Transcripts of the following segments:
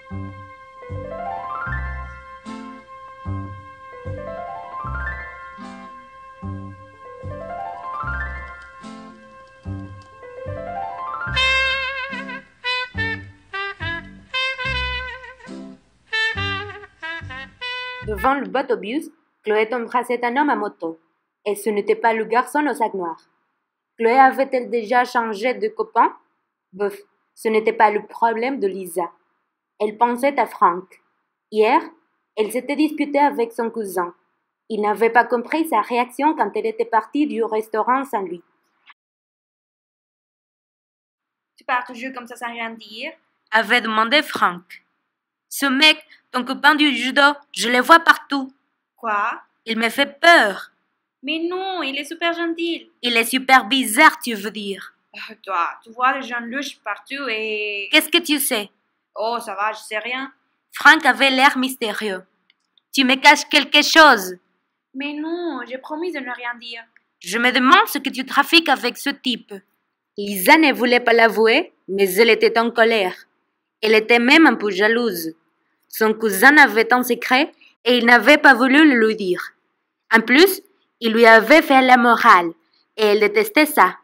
Devant le bateau-bus, Chloé embrassait un homme à moto. Et ce n'était pas le garçon au sac noir. Chloé avait-elle déjà changé de copain? Bof, ce n'était pas le problème de Lisa. Elle pensait à Frank. Hier, elle s'était disputée avec son cousin. Il n'avait pas compris sa réaction quand elle était partie du restaurant sans lui. Tu pars toujours comme ça sans rien dire? Avait demandé Frank. Ce mec, ton copain du judo, je le vois partout. Quoi? Il me fait peur. Mais non, il est super gentil. Il est super bizarre, tu veux dire. Toi, tu vois les gens louches partout et... Qu'est-ce que tu sais? Oh, ça va, je sais rien. Frank avait l'air mystérieux. Tu me caches quelque chose. Mais non, j'ai promis de ne rien dire. Je me demande ce que tu trafiques avec ce type. Lisa ne voulait pas l'avouer, mais elle était en colère. Elle était même un peu jalouse. Son cousin avait un secret et il n'avait pas voulu le lui dire. En plus, il lui avait fait la morale et elle détestait ça.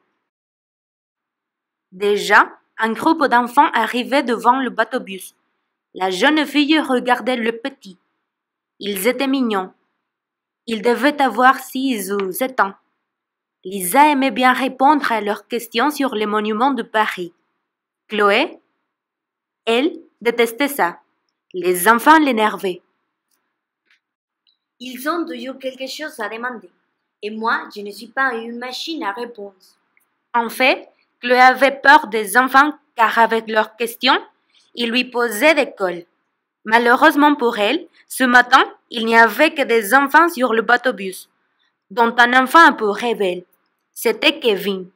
Déjà, un groupe d'enfants arrivait devant le bateau-bus. La jeune fille regardait le petit. Ils étaient mignons. Ils devaient avoir 6 ou 7 ans. Lisa aimait bien répondre à leurs questions sur les monuments de Paris. Chloé, elle, détestait ça. Les enfants l'énervaient. Ils ont toujours quelque chose à demander. Et moi, je ne suis pas une machine à réponse. En fait, Chloé avait peur des enfants car avec leurs questions, ils lui posaient des cols. Malheureusement pour elle, ce matin, il n'y avait que des enfants sur le bateau-bus, dont un enfant un peu rebelle. C'était Kevin.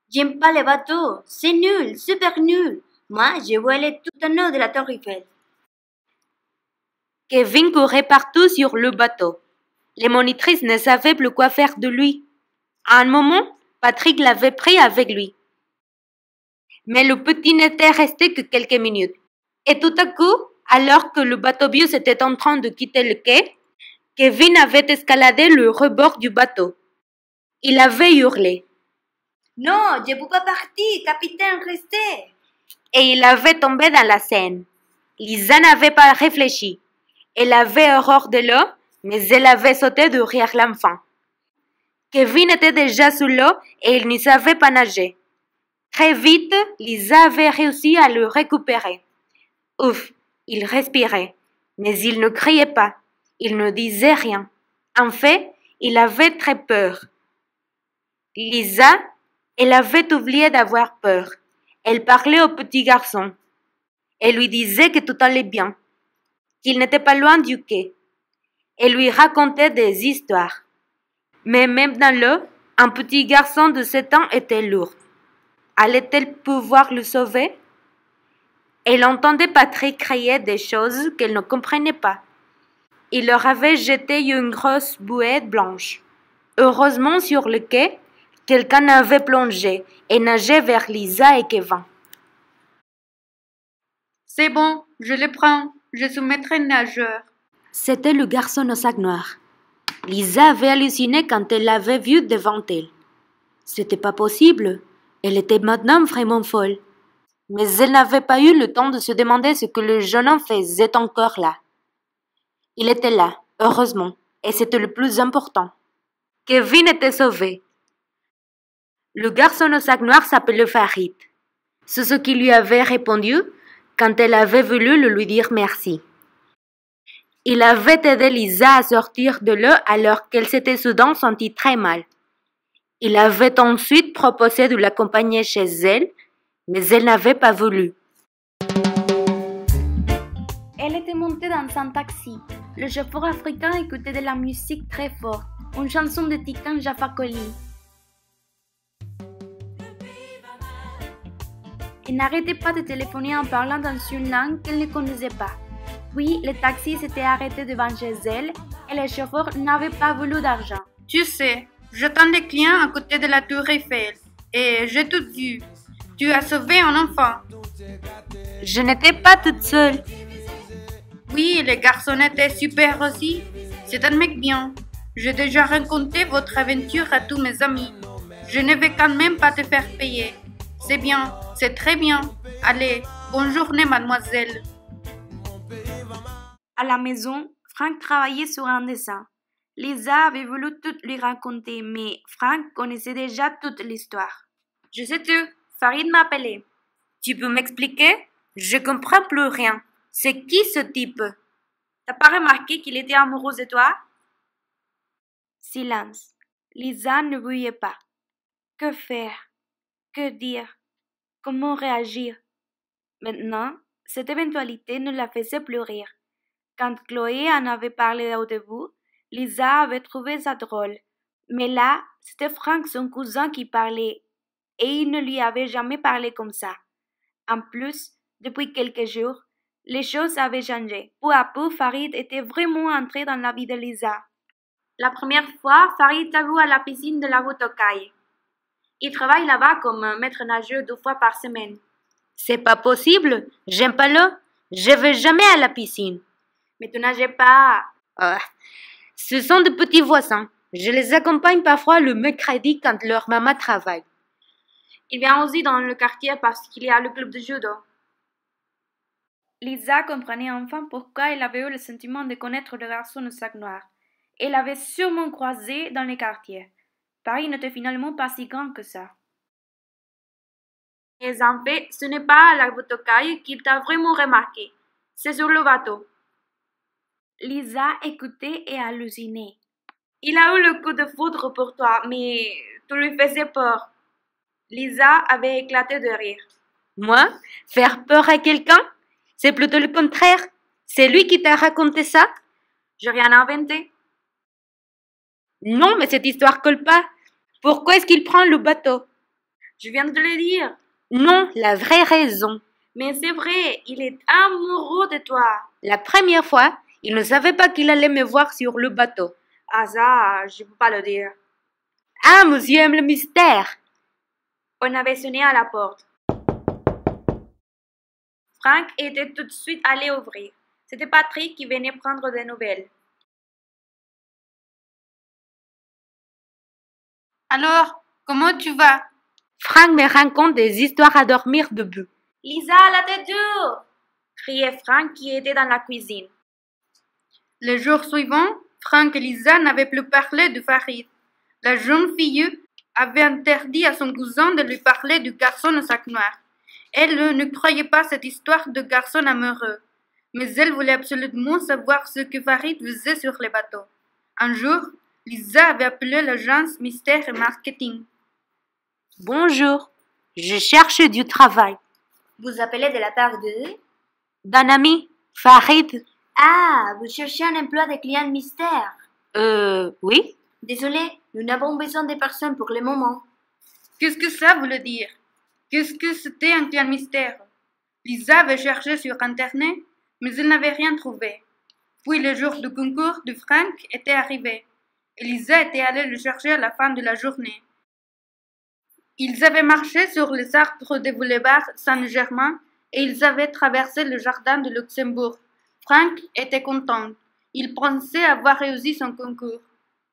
J'aime pas les bateaux. C'est nul, super nul. Moi, j'ai volé tout en haut de la tour Eiffel. Kevin courait partout sur le bateau. Les monitrices ne savaient plus quoi faire de lui. À un moment, Patrick l'avait pris avec lui. Mais le petit n'était resté que quelques minutes. Et tout à coup, alors que le bateau-bus était en train de quitter le quai, Kevin avait escaladé le rebord du bateau. Il avait hurlé. Non, je ne peux pas partir, capitaine, restez. Et il avait tombé dans la Seine. Lisa n'avait pas réfléchi. Elle avait horreur de l'eau, mais elle avait sauté derrière l'enfant. Kevin était déjà sous l'eau et il ne savait pas nager. Très vite, Lisa avait réussi à le récupérer. Ouf, il respirait, mais il ne criait pas. Il ne disait rien. En fait, il avait très peur. Lisa, elle avait oublié d'avoir peur. Elle parlait au petit garçon. Elle lui disait que tout allait bien, qu'il n'était pas loin du quai. Elle lui racontait des histoires. Mais même dans l'eau, un petit garçon de 7 ans était lourd. Allait-elle pouvoir le sauver? Elle entendait Patrick crier des choses qu'elle ne comprenait pas. Il leur avait jeté une grosse bouée blanche. Heureusement, sur le quai, quelqu'un avait plongé et nageait vers Lisa et Kevin. C'est bon, je le prends. Je suis maître nageur. C'était le garçon au sac noir. Lisa avait halluciné quand elle l'avait vu devant elle. C'était pas possible. Elle était maintenant vraiment folle. Mais elle n'avait pas eu le temps de se demander ce que le jeune homme faisait encore là. Il était là, heureusement, et c'était le plus important. Kevin était sauvé. Le garçon au sac noir s'appelait Farid. C'est ce qu'il lui avait répondu quand elle avait voulu lui dire merci. Il avait aidé Lisa à sortir de l'eau alors qu'elle s'était soudain sentie très mal. Il avait ensuite proposé de l'accompagner chez elle, mais elle n'avait pas voulu. Elle était montée dans un taxi. Le chauffeur africain écoutait de la musique très forte, une chanson de Titan Jaffa Coli. Elle n'arrêtait pas de téléphoner en parlant dans une langue qu'elle ne connaissait pas. Puis, le taxi s'était arrêté devant chez elle et le chauffeur n'avait pas voulu d'argent. Tu sais, j'attends des clients à côté de la tour Eiffel et j'ai tout vu. Tu as sauvé un enfant. Je n'étais pas toute seule. Oui, les garçons étaient super aussi. C'est un mec bien. J'ai déjà raconté votre aventure à tous mes amis. Je ne vais quand même pas te faire payer. C'est bien, c'est très bien. Allez, bonne journée, mademoiselle. À la maison, Frank travaillait sur un dessin. Lisa avait voulu tout lui raconter, mais Frank connaissait déjà toute l'histoire. Je sais tout, Farid m'a appelé. Tu peux m'expliquer? Je comprends plus rien. C'est qui ce type? T'as pas remarqué qu'il était amoureux de toi? Silence. Lisa ne bouillait pas. Que faire? Que dire? Comment réagir? Maintenant, cette éventualité ne la faisait plus rire. Quand Chloé en avait parlé au début, Lisa avait trouvé ça drôle. Mais là, c'était Frank, son cousin, qui parlait, et il ne lui avait jamais parlé comme ça. En plus, depuis quelques jours, les choses avaient changé. Peu à peu, Farid était vraiment entré dans la vie de Lisa. La première fois, Farid l'a vu à la piscine de la Botocaille. Il travaille là-bas comme maître nageur 2 fois par semaine. C'est pas possible. J'aime pas l'eau. Je vais jamais à la piscine. Mais tu nageais pas. Ce sont de petits voisins. Je les accompagne parfois le mercredi quand leur maman travaille. Il vient aussi dans le quartier parce qu'il y a le club de judo. Lisa comprenait enfin pourquoi elle avait eu le sentiment de connaître le garçon au sac noir. Elle l'avait sûrement croisé dans les quartiers. Paris n'était finalement pas si grand que ça. Mais en fait, ce n'est pas à la Botocaille qu'il t'a vraiment remarqué. C'est sur le bateau. Lisa écoutait et hallucinait. Il a eu le coup de foudre pour toi, mais tu lui faisais peur. Lisa avait éclaté de rire. Moi? Faire peur à quelqu'un? C'est plutôt le contraire. C'est lui qui t'a raconté ça? J'ai rien inventé. Non, mais cette histoire colle pas. Pourquoi est-ce qu'il prend le bateau? Je viens de te le dire. Non, la vraie raison. Mais c'est vrai, il est amoureux de toi. La première fois, il ne savait pas qu'il allait me voir sur le bateau. Ah ça, je peux pas le dire. Ah, monsieur aime le mystère. On avait sonné à la porte. Frank était tout de suite allé ouvrir. C'était Patrick qui venait prendre des nouvelles. Alors, comment tu vas? Frank me raconte des histoires à dormir debout. Lisa, la tête dure! Criait Frank qui était dans la cuisine. Le jour suivant, Frank et Lisa n'avaient plus parlé de Farid. La jeune fille avait interdit à son cousin de lui parler du garçon au sac noir. Elle ne croyait pas cette histoire de garçon amoureux, mais elle voulait absolument savoir ce que Farid faisait sur les bateaux. Un jour, Lisa avait appelé l'agence Mystère et Marketing. Bonjour, je cherche du travail. Vous appelez de la part de... D'un ami, Farid. Ah, vous cherchez un emploi de client mystère. Oui. Désolé, nous n'avons besoin de personne pour le moment. Qu'est-ce que ça voulait dire? Qu'est-ce que c'était un client mystère? Lisa avait cherché sur Internet, mais elle n'avait rien trouvé. Puis le jour du concours de Frank était arrivé, et Lisa était allée le chercher à la fin de la journée. Ils avaient marché sur les arbres des boulevards Saint-Germain et ils avaient traversé le jardin de Luxembourg. Frank était content. Il pensait avoir réussi son concours.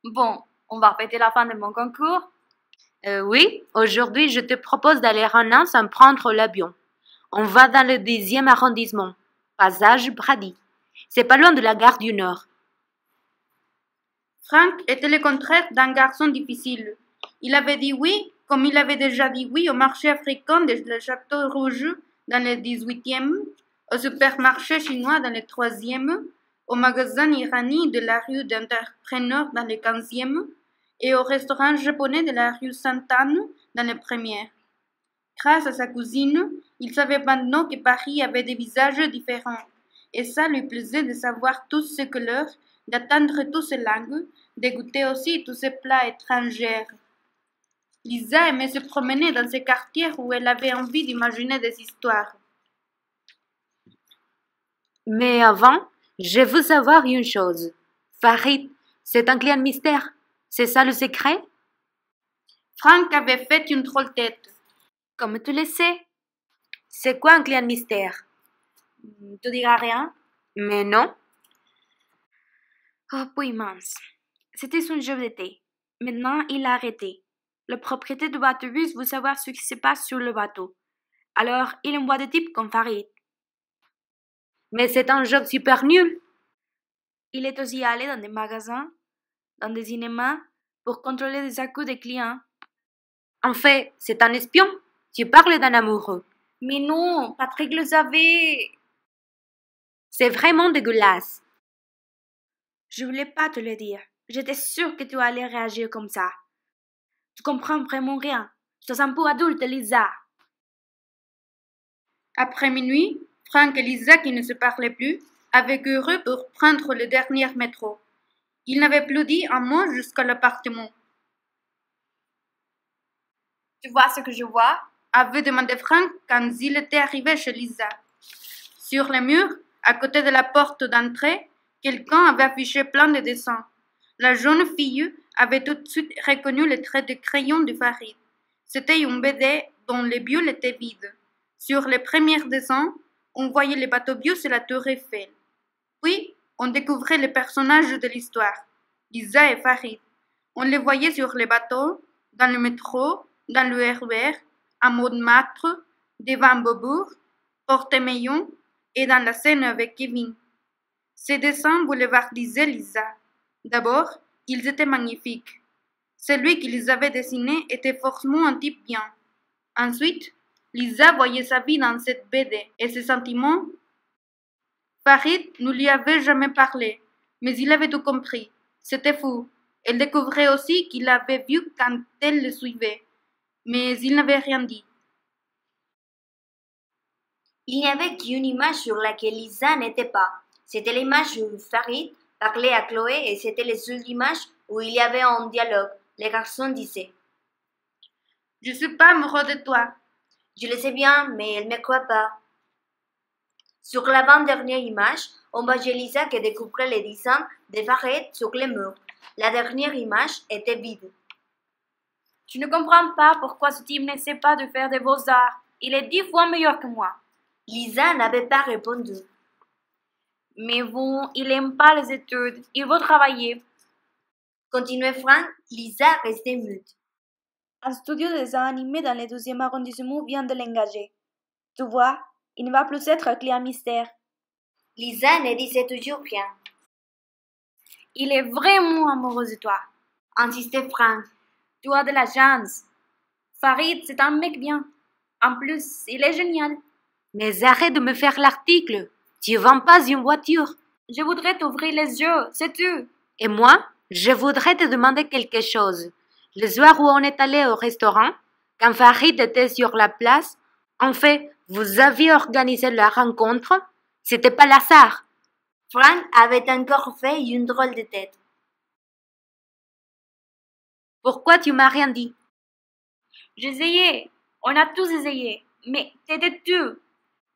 Bon, on va fêter la fin de mon concours. Oui, aujourd'hui je te propose d'aller à Nantes sans prendre l'avion. On va dans le 10e arrondissement, passage Brady. C'est pas loin de la gare du Nord. Frank était le contraire d'un garçon difficile. Il avait dit oui, comme il avait déjà dit oui au marché africain de la Château Rouge dans le 18e, au supermarché chinois dans le 3e, au magasin irani de la rue d'Entrepreneurs dans le 15e et au restaurant japonais de la rue Sainte-Anne dans le 1er. Grâce à sa cousine, il savait maintenant que Paris avait des visages différents, et ça lui plaisait de savoir toutes ces couleurs, d'atteindre toutes ces langues, de goûter aussi tous ces plats étrangers. Lisa aimait se promener dans ces quartiers où elle avait envie d'imaginer des histoires. Mais avant, je veux savoir une chose. Farid, c'est un client mystère. C'est ça le secret? Frank avait fait une drôle tête. Comme tu le sais, C'est quoi un client mystère? tu diras rien. Mais non. Oh, puis mince. C'était son job d'été. Maintenant, il a arrêté. Le propriétaire du bateau-bus veut savoir ce qui se passe sur le bateau. Alors, il envoie des types comme Farid. Mais c'est un job super nul. Il est aussi allé dans des magasins, dans des cinémas, pour contrôler les accouts des clients. En fait, c'est un espion. Tu parles d'un amoureux. Mais non, Patrick le savait. C'est vraiment dégueulasse. Je voulais pas te le dire. J'étais sûre que tu allais réagir comme ça. Tu comprends vraiment rien. Tu es un peu adulte, Lisa. Après minuit, Franck et Lisa, qui ne se parlaient plus, avaient couru pour prendre le dernier métro. Ils n'avaient plus dit un mot jusqu'à l'appartement. Tu vois ce que je vois? Avait demandé Franck quand il était arrivé chez Lisa. Sur le mur, à côté de la porte d'entrée, quelqu'un avait affiché plein de dessins. La jeune fille avait tout de suite reconnu les traits de crayon de Farid. C'était une BD dont les bulles étaient vides. Sur les premiers dessins, on voyait les bateaux-bus et la tour Eiffel. Puis, on découvrait les personnages de l'histoire, Lisa et Farid. On les voyait sur les bateaux, dans le métro, dans le RER, à Montmartre, devant Beaubourg, Porte-Meillon et dans la scène avec Kevin. Ces dessins boulevardisaient Lisa. D'abord, ils étaient magnifiques. Celui qui les avait dessinés était forcément un type bien. Ensuite, Lisa voyait sa vie dans cette BD et ses sentiments. Farid ne lui avait jamais parlé, mais il avait tout compris. C'était fou. Elle découvrait aussi qu'il l'avait vu quand elle le suivait, mais il n'avait rien dit. Il n'y avait qu'une image sur laquelle Lisa n'était pas. C'était l'image où Farid parlait à Chloé et c'était la seule image où il y avait un dialogue. Le garçon disait « Je ne suis pas amoureux de toi. » « Je le sais bien, mais elle ne me croit pas. » Sur l'avant-dernière image, on voyait Lisa qui découvrait les dessins de Farid sur les murs. La dernière image était vide. Je ne comprends pas pourquoi ce type n'essaie pas de faire des beaux-arts. Il est 10 fois meilleur que moi. Lisa n'avait pas répondu. Mais bon, il n'aime pas les études. Il veut travailler. Continuait Franck, Lisa restait muette. Un studio de dessin animé dans le 12e arrondissement vient de l'engager. Tu vois, il ne va plus être client mystère. Lisa ne disait toujours rien. Il est vraiment amoureux de toi, insistait Franck. Tu as de la chance. Farid, c'est un mec bien. En plus, il est génial. Mais arrête de me faire l'article. Tu ne vends pas une voiture. Je voudrais t'ouvrir les yeux, c'est tout. Et moi, je voudrais te demander quelque chose. Le soir où on est allé au restaurant, quand Farid était sur la place, en fait, vous aviez organisé la rencontre. C'était pas l'hasard. Franck avait encore fait une drôle de tête. Pourquoi tu m'as rien dit? J'essayais. On a tous essayé. Mais t'étais tu.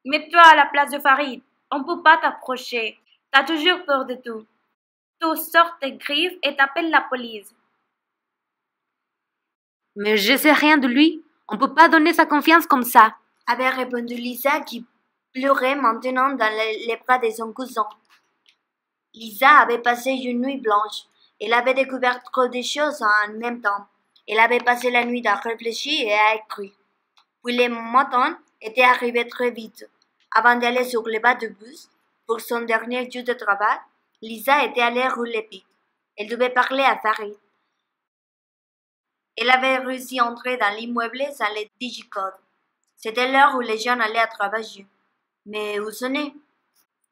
Mets-toi à la place de Farid. On ne peut pas t'approcher. T'as toujours peur de tout. Tu sors tes griffes et t'appelles la police. Mais je sais rien de lui. On peut pas donner sa confiance comme ça. Avait répondu Lisa qui pleurait maintenant dans les bras de son cousin. Lisa avait passé une nuit blanche. Elle avait découvert trop de choses en même temps. Elle avait passé la nuit à réfléchir et à écrire. Puis le matin était arrivé très vite. Avant d'aller sur le bateau-bus, pour son dernier jour de travail, Lisa était allée rue Lepic. Elle devait parler à Farid. Elle avait réussi à entrer dans l'immeuble sans le digicode. C'était l'heure où les gens allaient travailler. Mais où sonner?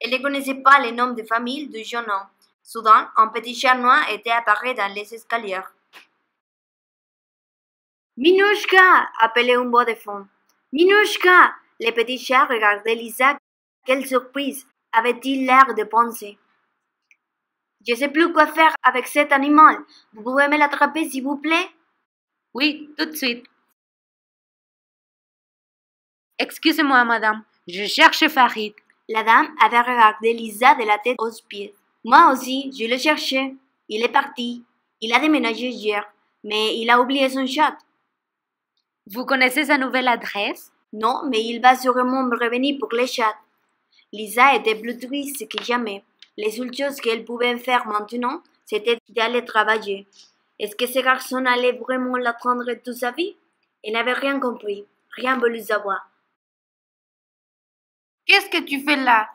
Elle ne connaissait pas le nom de famille du jeune homme. Soudain, un petit chat noir était apparu dans les escaliers. « Minouchka !» appelait une voix de fond. « Minouchka !» Le petit chat regardait Lisa. Quelle surprise, avait-il l'air de penser. « Je ne sais plus quoi faire avec cet animal. Vous pouvez me l'attraper, s'il vous plaît ?» Oui, tout de suite. Excusez-moi, madame. Je cherche Farid. La dame avait regardé Lisa de la tête aux pieds. Moi aussi, je le cherchais. Il est parti. Il a déménagé hier, mais il a oublié son chat. Vous connaissez sa nouvelle adresse? Non, mais il va sûrement me revenir pour les chats. Lisa était plus triste que jamais. Les seules choses qu'elle pouvait faire maintenant, c'était d'aller travailler. Est-ce que ce garçon allait vraiment l'attendre toute sa vie? Elle n'avait rien compris, rien voulu savoir. Qu'est-ce que tu fais là?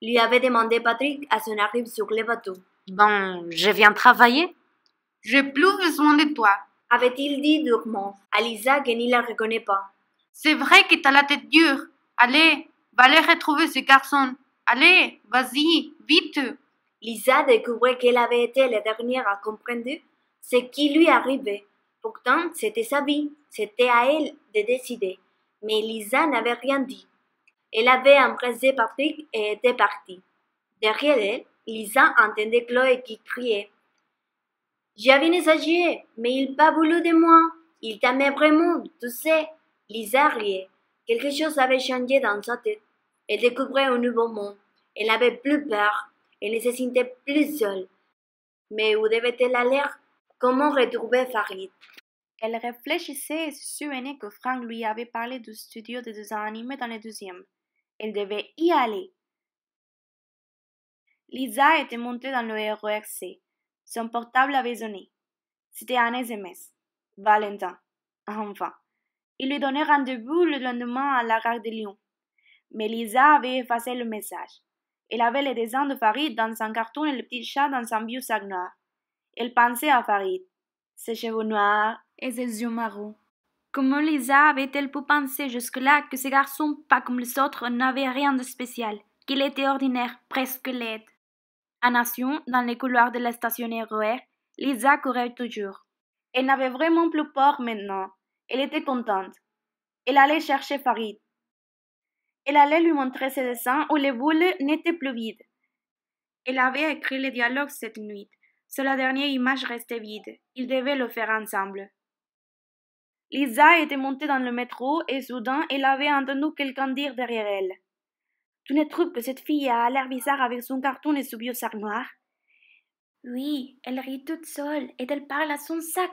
Lui avait demandé Patrick à son arrivée sur le bateau. Bon, je viens travailler. J'ai plus besoin de toi. Avait-il dit durement à Lisa qui ne la reconnaît pas. C'est vrai que t'as la tête dure. Allez, va aller retrouver ce garçon. Allez, vas-y, vite. Lisa découvrait qu'elle avait été la dernière à comprendre ce qui lui arrivait. Pourtant, c'était sa vie, c'était à elle de décider. Mais Lisa n'avait rien dit. Elle avait embrassé Patrick et était partie. Derrière elle, Lisa entendait Chloé qui criait. « J'avais essayé, mais il n'a pas voulu de moi. Il t'aimait vraiment, tu sais. » Lisa riait. Quelque chose avait changé dans sa tête. Elle découvrait un nouveau monde. Elle n'avait plus peur. Elle ne se sentait plus seule. Mais où devait-elle aller? Comment retrouver Farid? Elle réfléchissait et se souvenait que Frank lui avait parlé du studio de dessins animés dans le 12e. Elle devait y aller. Lisa était montée dans le RERC. Son portable avait sonné. C'était un SMS. Valentin. Enfin. Il lui donnait rendez-vous le lendemain à la gare de Lyon. Mais Lisa avait effacé le message. Elle avait le dessin de Farid dans son carton et le petit chat dans son vieux sac noir. Elle pensait à Farid, ses cheveux noirs et ses yeux marrons. Comment Lisa avait-elle pu penser jusque-là que ce garçon, pas comme les autres, n'avait rien de spécial, qu'il était ordinaire, presque laid? En nation, dans les couloirs de la station RER, Lisa courait toujours. Elle n'avait vraiment plus peur maintenant. Elle était contente. Elle allait chercher Farid. Elle allait lui montrer ses dessins où les boules n'étaient plus vides. Elle avait écrit les dialogues cette nuit. Seule la dernière image restait vide. Ils devaient le faire ensemble. Lisa était montée dans le métro et soudain elle avait entendu quelqu'un dire derrière elle. Tu ne trouves que cette fille a l'air bizarre avec son carton et son vieux sac noir? Oui, elle rit toute seule et elle parle à son sac.